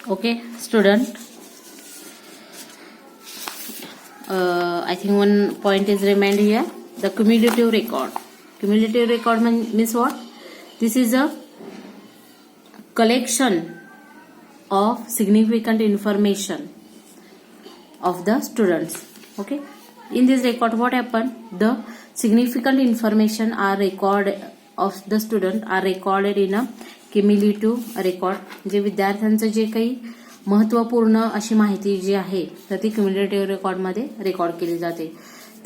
Okay, student. I think one point is remained here. The cumulative record. Cumulative record means what? This is a collection of significant information of the students. Okay. In this record, what happened? The significant information are recorded of the student are recorded in a cumulative record. जे विद्यार्थ्यांचं जे काही महत्त्वपूर्ण अशी माहिती जी आहे तर ती क्युम्युलेटिव्ह रेकॉर्डमध्ये रेकॉर्ड केली जाते.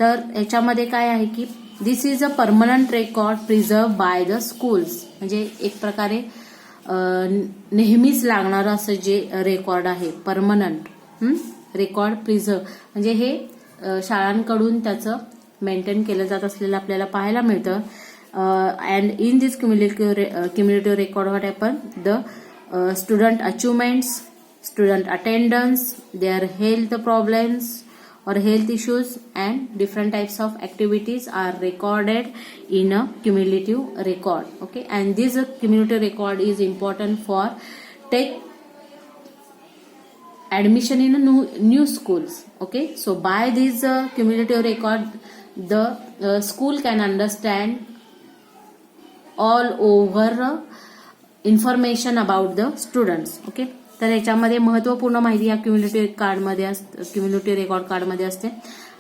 तर याच्यामध्ये काय आहे की this is a permanent record preserve by the schools. म्हणजे एक प्रकारे नेहमीच लागणारं असं जे रेकॉर्ड आहे परमनंट रेकॉर्ड प्रिझर्व म्हणजे हे शाळांकडून त्याचं मेंटेन केलं जात असलेलं आपल्याला पाहायला मिळतं. And in this cumulative record what happen the student achievements, student attendance, their health problems or health issues and different types of activities are recorded in a cumulative record. Okay, and this cumulative record is important for take admission in a new schools. Okay, so by this cumulative record the school can understand all over information about the students. Okay, तर याच्यामध्ये महत्त्वपूर्ण माहिती या cumulative record कार्डमध्ये असते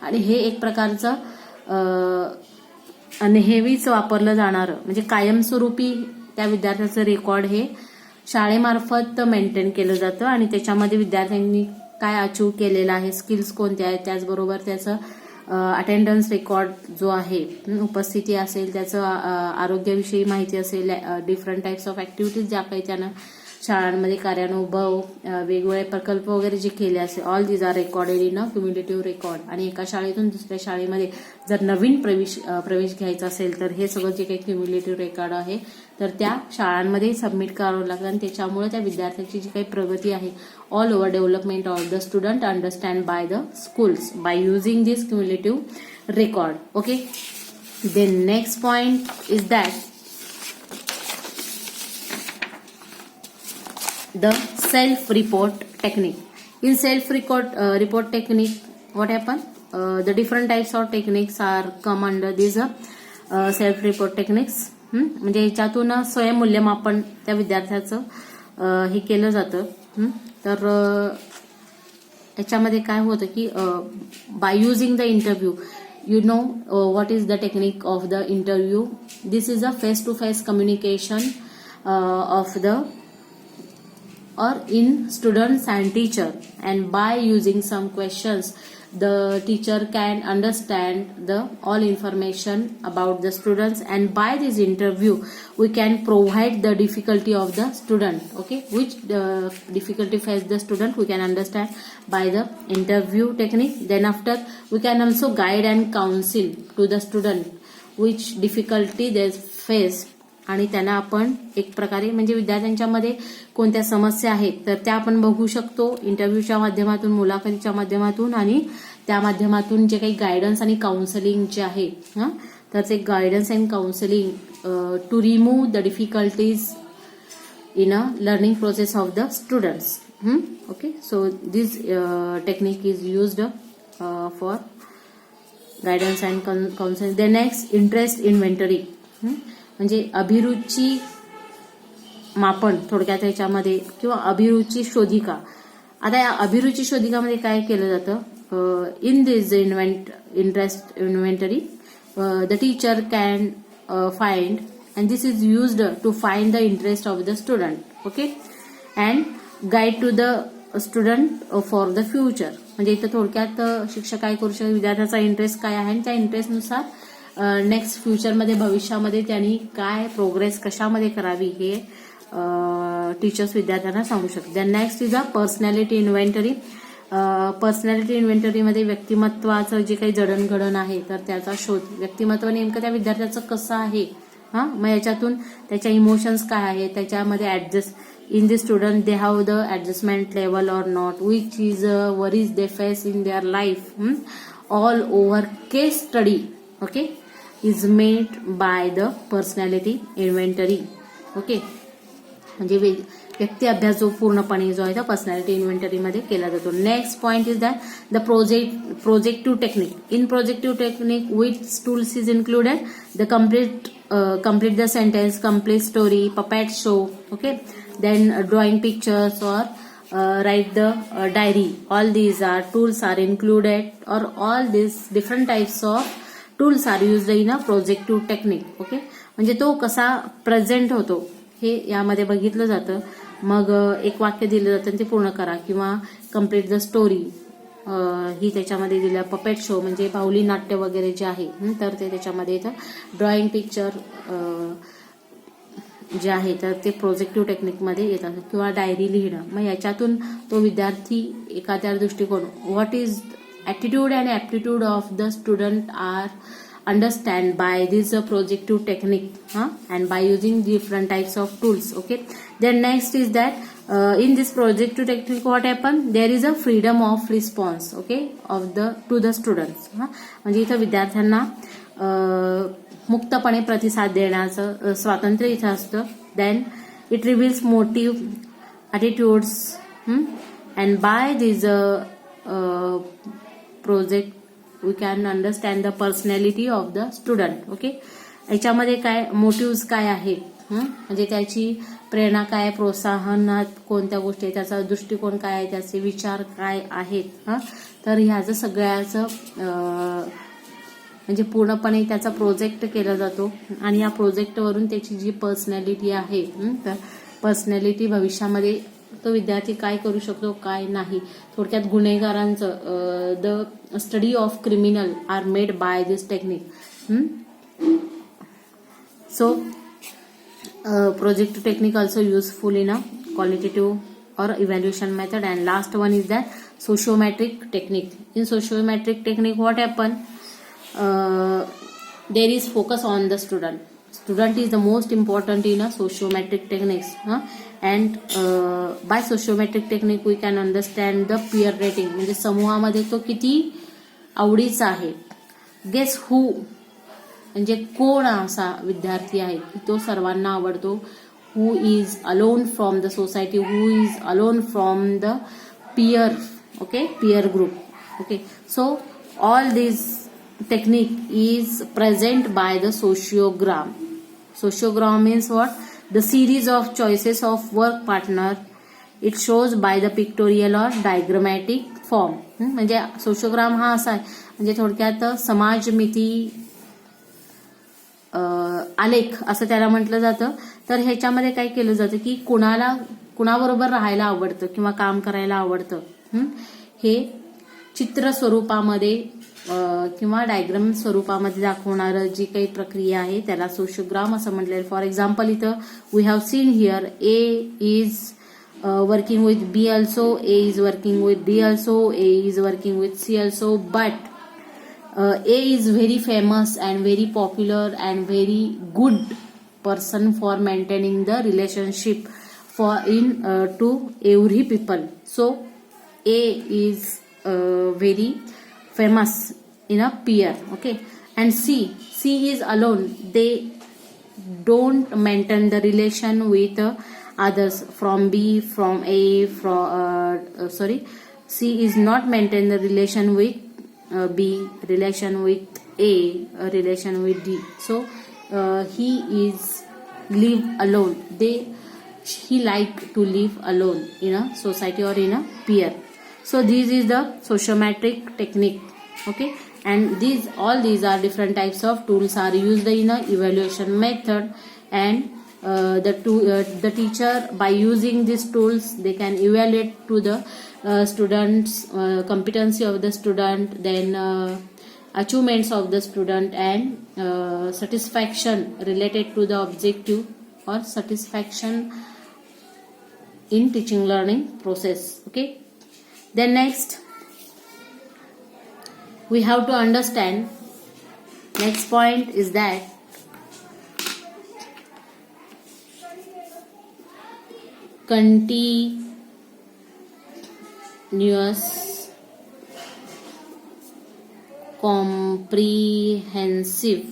आणि हे एक प्रकारचं नेहमीच वापरलं जाणारं म्हणजे कायमस्वरूपी त्या विद्यार्थ्याचं रेकॉर्ड हे शाळेमार्फत मेंटेन केलं जातं आणि त्याच्यामध्ये विद्यार्थ्यांनी काय अचीव केलेलं आहे, स्किल्स कोणत्या आहेत, त्याचबरोबर त्याचं अटेंडन्स रेकॉर्ड जो आहे, उपस्थिती असेल, त्याचं आरोग्याविषयी माहिती असेल, डिफरंट टाइप्स ऑफ ऍक्टिव्हिटीज ज्या काही त्यानं शाळांमध्ये कार्यानुभव, वेगवेगळे प्रकल्प वगैरे जे केले असेल, all these are recorded in a cumulative record. आणि एका शाळेतून दुसऱ्या शाळेमध्ये जर नवीन प्रवेश घ्यायचा असेल तर हे सगळं जे काही क्युम्युलेटिव्ह रेकॉर्ड आहे तर त्या शाळांमध्ये सबमिट करावं लागतं आणि त्याच्यामुळे त्या विद्यार्थ्यांची जी काही प्रगती आहे all over development of the student understand by the schools by using this cumulative record. Okay, then next point is that the self-report technique. In self-report technique, what happen? The different types of techniques are come under these self-report techniques. म्हणजे ह्याच्यातून स्वयंमूल्यमापन त्या विद्यार्थ्याचं हे केलं जातं. तर याच्यामध्ये काय होतं की by using the interview, you know what is the technique of the interview. This is a face-to-face communication of the or in students and teacher, and by using some questions the teacher can understand the all information about the students, and by this interview we can provide the difficulty of the student. Okay, which difficulty face the student we can understand by the interview technique. Then after we can also guide and counsel to the student which difficulty they face, आणि त्यांना आपण एक प्रकारे म्हणजे विद्यार्थ्यांच्या मध्ये कोणत्या समस्या आहेत तर त्या आपण बघू शकतो इंटरव्ह्यूच्या माध्यमातून, मुलाखतीच्या माध्यमातून, आणि त्या माध्यमातून जे काही गायडन्स आणि काउन्सिलिंग जे आहे तर ते guidance and counselling to remove the difficulties in a learning process of the students. Okay, so this technique is used for guidance and counselling. The next interest inventory, म्हणजे अभिरुची मापन थोडक्यात ह्याच्यामध्ये, किंवा अभिरुची शोधिका. आता या अभिरुची शोधिकामध्ये काय केलं जातं? In this interest inventory the teacher can find, and this is used to find the interest of the student. Okay, and guide to the student for the future. म्हणजे इथं थोडक्यात शिक्षक काय करू शकतात, विद्यार्थ्याचा इंटरेस्ट काय आहे आणि त्या इंटरेस्टनुसार नेक्स्ट फ्युचरमध्ये, भविष्यामध्ये त्यांनी काय प्रोग्रेस कशामध्ये करावी हे टीचर्स विद्यार्थ्यांना सांगू शकतात. Next is a personality inventory. Personality इन्व्हेंटरीमध्ये व्यक्तिमत्वाचं जे काही जडणघडण आहे तर त्याचा शोध, व्यक्तिमत्व नेमकं त्या विद्यार्थ्याचं कसं आहे, मग याच्यातून त्याच्या इमोशन्स काय आहे, त्याच्यामध्ये adjust in the student they have the adjustment level or not, which is worries they face in their life, all over case study. Okay, is made by the personality inventory. Okay, म्हणजे व्यक्ती अभ्यास जो पूर्णपणे जो आहे तो personality inventory मध्ये केला जातो. Next point is that the projective technique. In projective technique which tools is included the complete the sentence, complete story, puppet show, okay, then drawing pictures or write the diary. All these are tools are included, or all these different types of tools are used in a projective technique. okay, म्हणजे तो कसा present होतो हे यामध्ये बघितलं जातं. मग एक वाक्य दिलं जातं ते पूर्ण करा, किंवा कम्प्लीट द स्टोरी ही त्याच्यामध्ये दिलं. पपेट शो म्हणजे बाहुली नाट्य वगैरे जे आहे तर ते त्याच्यामध्ये येतं. ड्रॉइंग पिक्चर जे आहे तर ते प्रोजेक्टिव्ह टेक्निकमध्ये येतात, किंवा डायरी लिहिणं. मग याच्यातून तो विद्यार्थी एखाद्या दृष्टिकोन what is attitude and aptitude of the student are understand by this projective technique and by using different types of tools. okay, then next is that in this projective technique what happen, there is a freedom of response, okay, of the to the students. म्हणजे इथं विद्यार्थ्यांना मुक्तपणे प्रतिसाद देण्याचं स्वातंत्र्य इथं असतं. Then it reveals motive, attitudes, and by this project we can understand the personality of the student. okay, याच्यामध्ये काय मोटिव्ह काय आहेत, म्हणजे त्याची प्रेरणा काय, प्रोत्साहनात कोणत्या गोष्टी, त्याचा दृष्टिकोन काय आहे, त्याचे विचार काय आहेत. तर ह्याचं सगळ्याचं म्हणजे पूर्णपणे त्याचा प्रोजेक्ट केला जातो, आणि या प्रोजेक्टवरून त्याची जी पर्सनॅलिटी आहे तर पर्सनॅलिटी भविष्यामध्ये तो विद्यार्थी काय करू शकतो काय नाही. थोडक्यात गुन्हेगारांचं the study of criminal are made by this technique. So projective technique also useful in a qualitative or evaluation method. And last one is that sociometric technique. In sociometric technique what happen, there is focus on the student is the most important in a sociometric techniques. And by sociometric technique we can understand the peer rating, म्हणजे समूहामध्ये तो किती आवडीचा आहे. Guess हू म्हणजे कोण असा विद्यार्थी आहे की तो सर्वांना आवडतो. who is alone from the society, who is alone from the peer, okay, peer group. okay, so all this technique is present by the sociogram. Sociogram means what? The series of choices of work partner. It shows by the pictorial or diagrammatic form. म्हणजे सोशियोग्राम हा असा आहे, म्हणजे थोडक्यात समाजमिती आलेख असं त्याला म्हटलं जातं. तर ह्याच्यामध्ये काय केलं जातं की कुणाबरोबर राहायला आवडतं किंवा काम करायला आवडतं हे चित्र स्वरूपामध्ये किंवा डायग्राम स्वरूपामध्ये दाखवणारं जी काही प्रक्रिया आहे त्याला सोशियोग्राम असं म्हटलेलं. फॉर एक्झाम्पल इथं we have seen here A is working with B also, A is working with D also, A is working with C also, but A is very famous and very popular and very good person for maintaining the relationship for in to every people. So A is very famous in a peer. Okay, and C is alone. They don't maintain the relation with others. From B, from A, C is not maintain the relation with B, relation with A, relation with D. So he is live alone. He like to live alone in a society or in a peer. So this is the sociometric technique. Okay, and all these are different types of tools are used in a evaluation method. And the teacher by using these tools they can evaluate to the students competency of the student, then achievements of the student, and satisfaction related to the objective or satisfaction in teaching learning process. Okay, then next we have to understand next point is that continuous comprehensive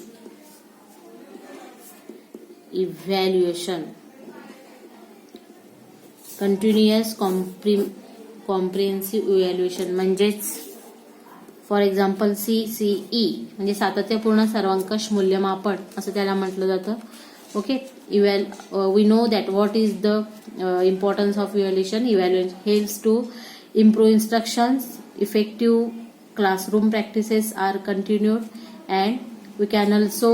evaluation continuous comprehensive evaluation म्हणजेच for example CCE म्हणजे सातत्यपूर्ण सर्वंकष मूल्यमापन असं त्याला म्हटलं जातं. Okay, we know that what is the importance of evaluation. Evaluation helps to improve instructions, effective classroom practices are continued, and we can also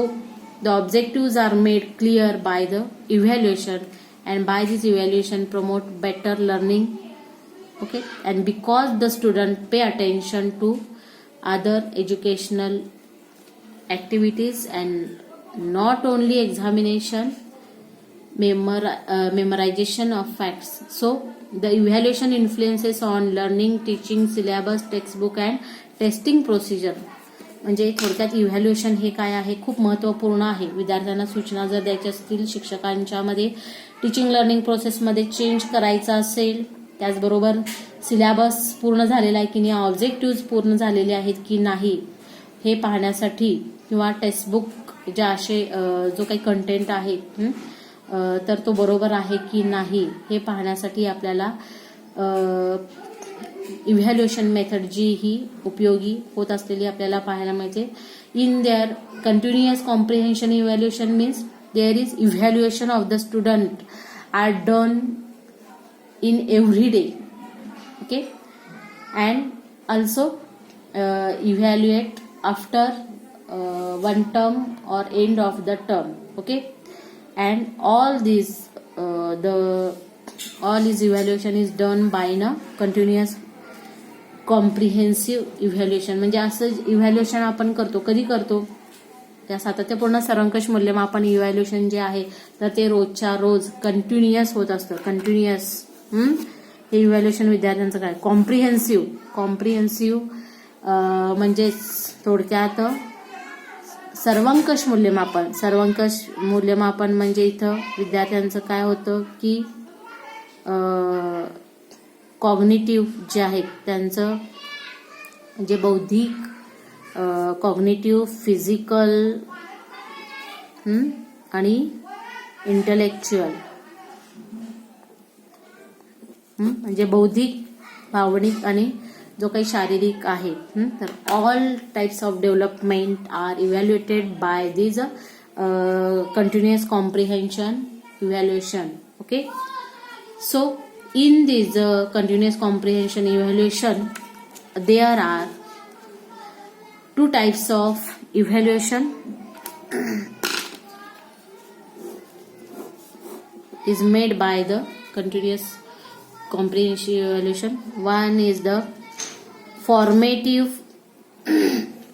the objectives are made clear by the evaluation, and by this evaluation promote better learning. Okay, and because the student pay attention to other educational activities and not only examination memorization of facts. So the evaluation influences on learning, teaching, syllabus, textbook and testing procedure. म्हणजे थोडक्यात evaluation हे काय आहे, खूप महत्त्वपूर्ण आहे. विद्यार्थ्यांना सूचना जर द्यायच्या असतील, शिक्षकांच्या मध्ये टीचिंग लर्निंग प्रोसेसमध्ये चेंज करायचा असेल, त्याचबरोबर सिलेबस पूर्ण झालेला आहे की नाही, ऑब्जेक्टिव्ह पूर्ण झालेले आहेत की नाही हे पाहण्यासाठी, किंवा टेक्स्टबुक ज्या असे जो काही कंटेंट आहे तर तो बरोबर आहे की नाही हे पाहण्यासाठी आपल्याला इव्हॅल्युएशन मेथड जी ही उपयोगी होत असलेली आपल्याला पाहायला मिळते. In there continuous comprehension evaluation means there is evaluation of the student are done in every day. Okay, and also evaluate after one term or end of the term. Okay, and all this evaluation is done by a continuous comprehensive evaluation. म्हणजे असं evaluation आपण करतो, कधी करतो, त्या सातत्यपूर्ण सर्वंकष मूल्यमापन इव्हॅल्युएशन जे आहे तर ते रोजच्या रोज कंटिन्युअस होत असतं. कंटिन्युअस हे इव्हॅल्युएशन विद्यार्थ्यांचं काय, कॉम्प्रिहेन्सिव्ह म्हणजे थोडक्यात सर्वंकष मूल्यमापन म्हणजे इथं विद्यार्थ्यांचं काय होतं की कॉग्निटिव्ह जे आहेत त्यांचं म्हणजे बौद्धिक, कॉग्निटिव्ह, फिजिकल आणि इंटलेक्च्युअल म्हणजे बौद्धिक, भावनिक आणि जो काही शारीरिक आहे. तर all types of development are evaluated by this continuous comprehension evaluation. Okay, so in this continuous comprehension evaluation there are two types of evaluation is made by the continuous comprehension evaluation. One is the formative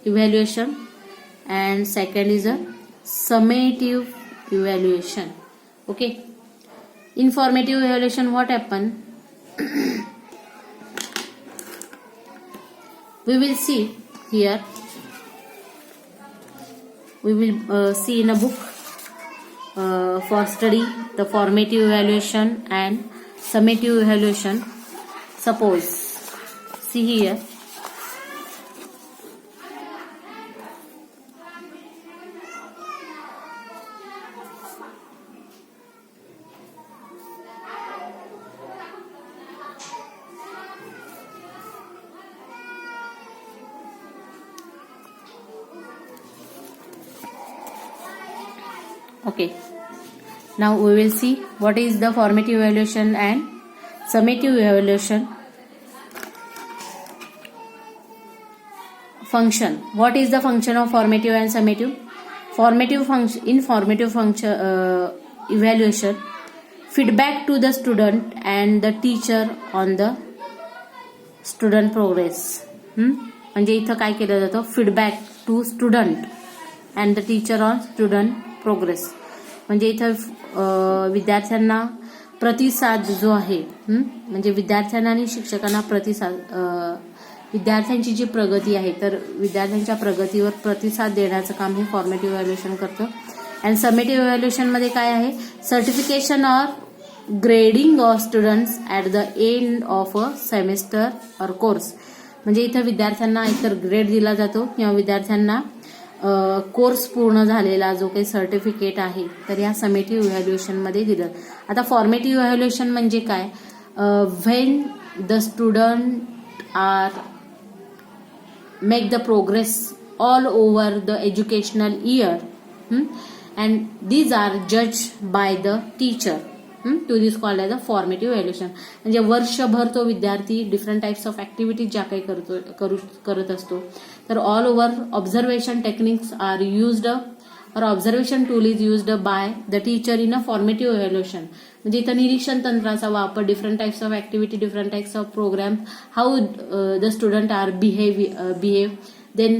evaluation and second is a summative evaluation. Okay, informative evaluation, what happen? We will see here, we will see in a book for study the formative evaluation and summative evaluation. Suppose, see here, okay, now we will see what is the formative evaluation and summative evaluation. Function, what is the function of formative and summative? Formative function, in formative function evaluation, feedback to the student and the teacher on the student progress. म्हणजे इथं काय केलं जातं, feedback to student and the teacher on student progress. म्हणजे इथं विद्यार्थ्यांना प्रतिसाद जो आहे, म्हणजे विद्यार्थ्यांना आणि शिक्षकांना प्रतिसाद, विद्यार्थ्यांची जी प्रगती आहे तर विद्यार्थ्यांच्या प्रगतीवर प्रतिसाद देण्याचं काम हे फॉर्मेटिव्ह इव्हॅल्युएशन करतं. अँड समेटिव्ह इव्हॅल्युएशन मध्ये काय आहे, certification or grading of students at the end of a semester or course. म्हणजे इथं विद्यार्थ्यांना एकतर ग्रेड दिला जातो किंवा विद्यार्थ्यांना कोर्स पूर्ण झालेला जो काही सर्टिफिकेट आहे तर या समेटिव्ह इव्हॅल्युएशन मध्ये दिलं. आता फॉर्मेटिव्ह इव्हॅल्युएशन म्हणजे काय, when the student are make the progress all over the educational year, and these are judged by the teacher. To this called as a formative evaluation. म्हणजे वर्षभर तो विद्यार्थी डिफरंट टाइप्स ऑफ ऍक्टिव्हिटीज ज्या काही करत असतो, तर all over observation techniques are used or observation tool is used by the teacher in a formative evaluation. म्हणजे इथं निरीक्षण तंत्राचा वापर, different types of activity, different types of program, how the student are behave, then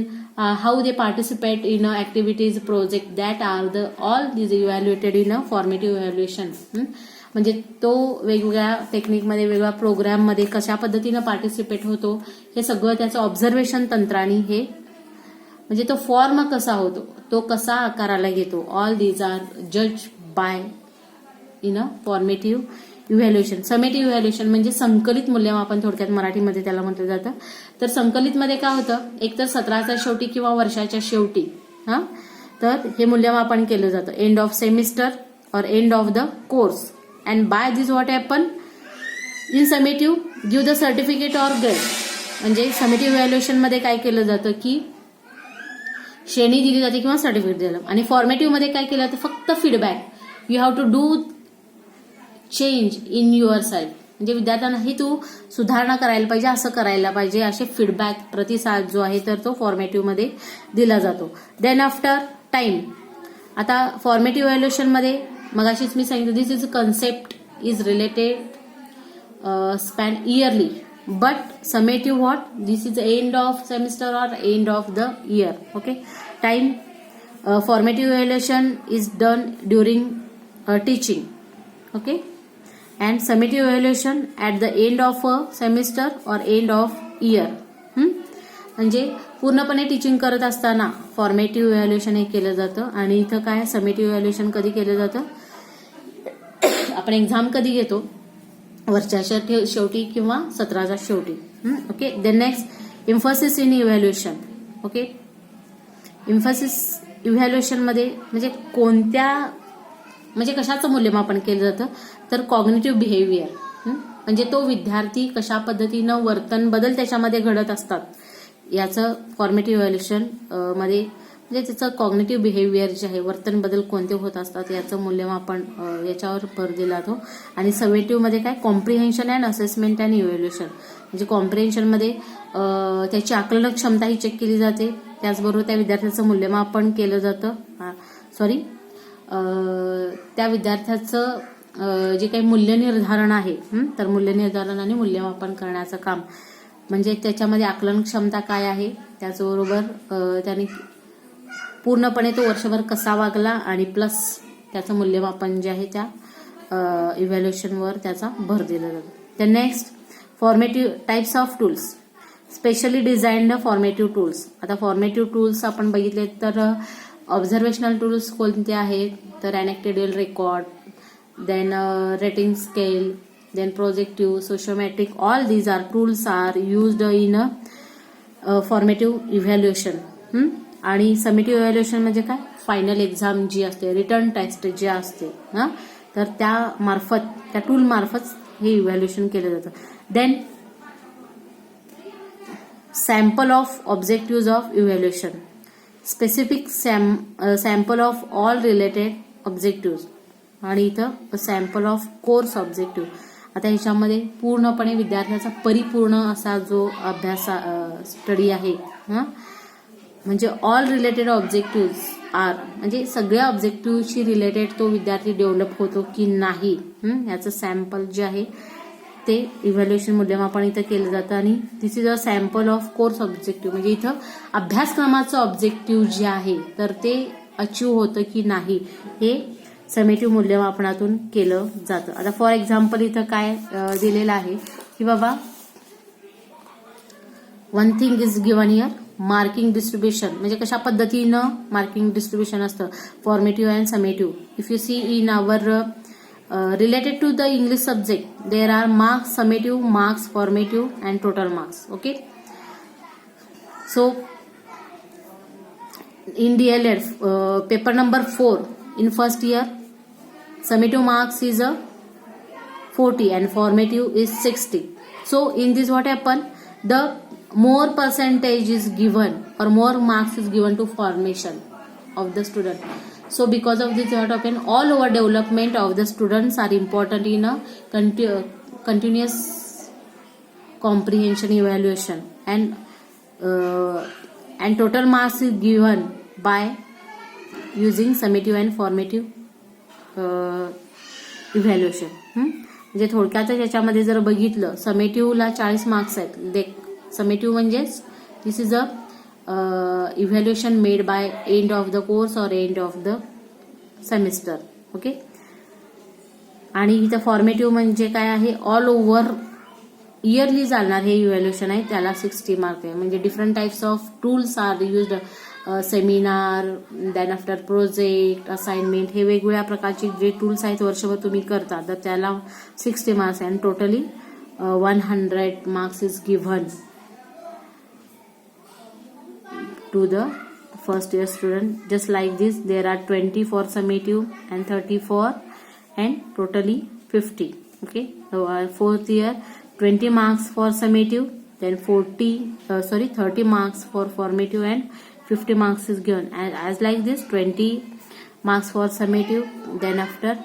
how they participate in activities, project, that are the all these evaluated in a formative evaluation. म्हणजे तो वेगवेगळ्या टेक्निकमध्ये, वेगवेगळ्या प्रोग्राममध्ये कशा पद्धतीनं पार्टिसिपेट होतो, हे सगळं त्याचं ऑब्झर्वेशन तंत्राने, हे म्हणजे तो फॉर्म कसा होतो, तो कसा आकाराला घेतो, ऑल दीज आर जज by in a formative evaluation. Summative evaluation म्हणजे संकलित मूल्यमापन, थोडक्यात मराठीमध्ये त्याला म्हटलं जातं. तर संकलित मध्ये काय होतं, एकतर सत्राच्या शेवटी किंवा वर्षाच्या शेवटी तर हे मूल्यमापन केलं जातं, end of semester or end of the course. And by this what happen in summative give the certificate or grade. म्हणजे समेटिव्ह इव्हॅल्युएशन मध्ये काय केलं जातं की श्रेणी दिली जाते किंवा सर्टिफिकेट दिलं. आणि फॉर्मेटिव्ह मध्ये काय केलं जातं, फक्त feedback, you have to do change in yourself. म्हणजे विद्यार्थ्यांनाही तू सुधारणा करायला पाहिजे, असं करायला पाहिजे, असे फीडबॅक, प्रतिसाद जो आहे तर तो फॉर्मेटिव्ह मध्ये दिला जातो. देन आफ्टर टाइम, आता फॉर्मेटिव्ह इव्हॅल्युएशन मध्ये मगाशीच मी सांगितलं, this is concept is related span yearly, but summative what, this is end of semester or end of the year. Okay, time formative evaluation is done during teaching. Okay, and summative evaluation at the end of a semester or end of year. म्हणजे पूर्णपणे teaching करत असताना formative evaluation हे केलं जातं. आणि इथं काय, समेटिव्ह इव्हॅल्युएशन कधी केलं जातं, आपण एक्झाम कधी घेतो, वर्षाच्या शेवटी किंवा सत्राच्या शेवटी. Okay, then next emphasis in evaluation. Okay, emphasis evaluation मध्ये म्हणजे कोणत्या, म्हणजे कशाचं मूल्यमापन केलं जातं, तर कॉग्निटिव्ह बिहेवियर. म्हणजे तो विद्यार्थी कशा पद्धतीनं वर्तन बदल त्याच्यामध्ये घडत असतात, याचं फॉर्मेटिव्ह इव्हॅल्युएशन मध्ये, म्हणजे त्याचं कॉग्निटिव्ह बिहेवियर जे आहे, वर्तन बदल कोणते होत असतात याचं मूल्यमापन, याच्यावर भर दिला जातो. आणि समेटिव्ह मध्ये काय, comprehension and assessment and evaluation. म्हणजे कॉम्प्रिहेन्शन मध्ये त्याची आकलन क्षमता ही चेक केली जाते, त्याचबरोबर त्या विद्यार्थ्याचं मूल्यमापन केलं जातं, त्या विद्यार्थ्याचं जे काही मूल्य निर्धारण आहे, तर मूल्य निर्धारण आणि मूल्यमापन करण्याचं काम, म्हणजे त्याच्यामध्ये आकलन क्षमता काय आहे, त्याचबरोबर त्याने पूर्णपणे तो वर्षभर कसा वागला, आणि प्लस त्याचं मूल्यमापन जे आहे त्या इव्हॅल्युएशनवर त्याचा भर दिला जातो. तर next, formative types of tools, specially designed formative tools. आता फॉर्मेटिव्ह टूल्स आपण बघितले तर ऑब्झर्वेशनल टूल्स कोणते आहेत, तर anecdotal record, then rating scale, then projective, sociometric, all these are tools are used in a formative evaluation. आणि summative evaluation म्हणजे काय, फायनल एक्झाम जी असते, रिटर्न टेस्ट जे असते, तर त्या मार्फत, त्या टूल मार्फत हे इव्हॅल्युएशन केलं जातं. Then sample of objective of evaluation, specific sample of all related objective, आणि इथं सॅम्पल ऑफ कोर्स ऑब्जेक्टिव्ह. आता ह्याच्यामध्ये पूर्णपणे विद्यार्थ्याचा परिपूर्ण असा जो अभ्यास स्टडी आहे, म्हणजे ऑल रिलेटेड ऑब्जेक्टिव्ह आर, म्हणजे सगळ्या ऑब्जेक्टिव्हशी रिलेटेड तो विद्यार्थी डेव्हलप होतो की नाही, याचं सॅम्पल जे आहे ते इव्हॅल्युएशन मूल्यमापन इथं केलं जातं. आणि this is a sample of course objective, म्हणजे इथं अभ्यासक्रमाचं ऑब्जेक्टिव्ह जे आहे तर ते अचीव्ह होतं की नाही हे समेटिव्ह मूल्यमापनातून केलं जातं. आता फॉर एक्झाम्पल इथं काय दिलेलं आहे की बाबा, one thing is given here, marking distribution, म्हणजे कशा पद्धतीनं मार्किंग डिस्ट्रीब्युशन असतं formative and summative. If you see in our related to the English subject, there are marks summative, marks formative and total marks. Okay, so in DLED paper number 4 in first year, summative marks is a 40 and formative is 60. So in this what happen? The more percentage is given or more marks is given to formation of the student. So because of this what happen? All over development of the students are important in a continuous comprehension evaluation, and total marks is given by using summative and formative evaluation. म्हणजे थोडक्यात याच्यामध्ये जर बघितलं, समेटिव्हला 40 marks आहेत. Summative म्हणजेच this is a evaluation made by end of the course or end of the semester. Okay. आणि इथं formative म्हणजे काय आहे? ऑल ओव्हर इयरली चालणार हे इव्हॅल्युएशन आहे, त्याला 60 मार्क आहे. म्हणजे different types of tools are used, seminar, then after project, assignment, हे वेगवेगळ्या प्रकारचे जे टूल्स आहेत वर्षभर तुम्ही करता, तर त्याला 60 मार्क्स आहे. आणि totally 100 marks is given to the first year student. Just like this there are 20 for summative and 30 for and totally 50. Okay. Fourth year 20 marks for summative, then 30 marks for formative and 50 marks is given. And as like this, 20 marks for summative, then after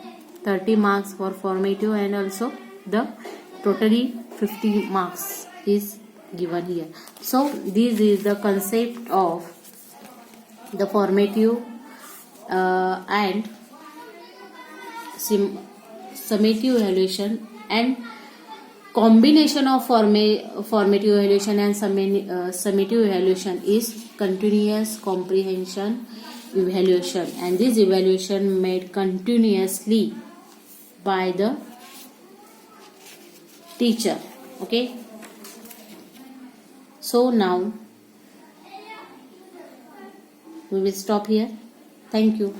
30 marks for formative, and also the totally 50 marks is given here. So this is the concept of the formative and summative evaluation, and combination of formative evaluation and summative evaluation is continuous comprehension evaluation, and this evaluation made continuously by the teacher. Okay. So now we will stop here. Thank you.